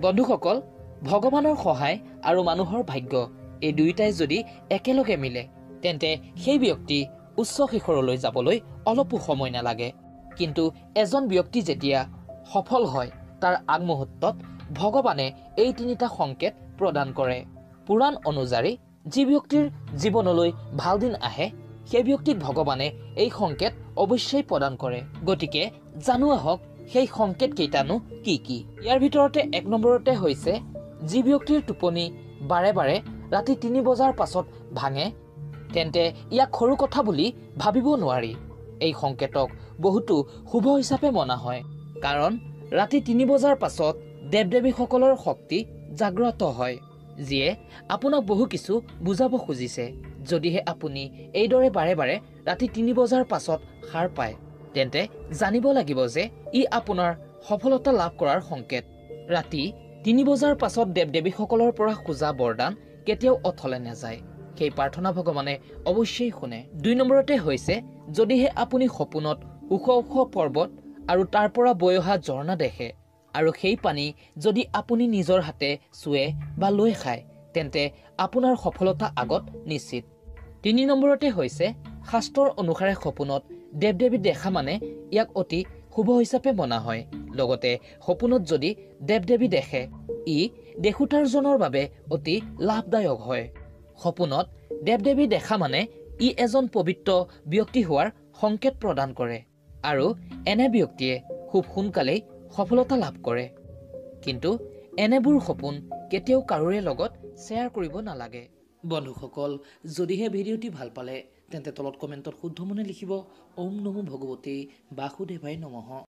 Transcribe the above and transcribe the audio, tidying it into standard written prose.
বন্ধুসকল, ভগৱানৰ সহায় আৰু মানুহৰ ভাগ্য এই দুয়োটাই যদি একেলগে মিলে তেন্তে সেই ব্যক্তি উচ্চ শিখৰলৈ যাবলৈ অলপো সময় নালাগে। কিন্তু এজন ব্যক্তি যেতিয়া সফল হয় তাৰ আগমুহূৰ্তত ভগৱানে এই তিনিটা সংকেত প্ৰদান কৰে। পুৰাণ অনুযায়ী যি ব্যক্তিৰ জীৱনলৈ ভাল দিন আহে সেই ব্যক্তিক ভগৱানে এই সংকেত অৱশ্যেই প্ৰদান কৰে। গতিকে জানো আহক সেই সংকেত কেইটানো কি কি। ইয়াৰ ভিতৰতে ১ নম্বৰতে হৈছে যি ব্যক্তিৰ টোপনি বাৰে বাৰে ৰাতি ৩ বজাৰ পাছত ভাঙে তেন্তে ইয়াক সৰু কথা বুলি ভাবিব নোৱাৰি। এই সংকেতক বহুতো শুভ হিচাপে মনা হয়, কাৰণ ৰাতি ৩ বজাৰ পাছত দেৱ দেৱীসকলৰ শক্তি জাগ্ৰত হয়, যিয়ে আপোনাক বহু কিছু বুজাব খুজিছে। যদিহে আপুনি এইদৰে বাৰে বাৰে ৰাতি ৩ বজাৰ পাছত সাৰ পায় তেন্তে জানিব লাগিব যে ই আপোনাৰ সফলতা লাভ কৰাৰ সংকেত। ৰাতি ৩ বজাৰ পাছত দেৱ দেৱীসকলৰ পৰা খোজা বৰদান কেতিয়াও অথলে নাযায়। সেই প্ৰাৰ্থনা ভগৱানে অৱশ্যেই শুনে। ২ নম্বৰতে হৈছে যদিহে আপুনি সপোনত ওখ ওখ পৰ্বত আৰু তাৰ পৰা বৈ অহা ঝৰ্ণা দেখে আৰু সেই পানী যদি আপুনি নিজৰ হাতে চুৱে বা লৈ খায় তেন্তে আপোনাৰ সফলতা আগত নিশ্চিত। ৩ নম্বৰতে হৈছে শাস্ত্ৰৰ অনুসাৰে সপোনত দেৱ দেৱী দেখা মানে ইয়াক অতি শুভ হিচাপে মনা হয়। লগতে সপোনত যদি দেৱ দেৱী দেখে ই দেখোঁতাৰজনৰ বাবে অতি লাভদায়ক হয়। সপোনত দেৱ দেৱী দেখা মানে ই এজন পবিত্ৰ ব্যক্তি হোৱাৰ সংকেত প্ৰদান কৰে আৰু এনে ব্যক্তিয়ে খুব সোনকালেই সফলতা লাভ কৰে। কিন্তু এনেবোৰ সপোন কেতিয়াও কাৰোৰে লগত শ্বেয়াৰ কৰিব নালাগে। বন্ধুসকল, যদিহে ভিডিঅ'টি ভাল পালে তেন্তে তলত কমেণ্টত শুদ্ধ মনে লিখিব ওম নমো ভগৱতী বাসুদেৱায় নমঃ।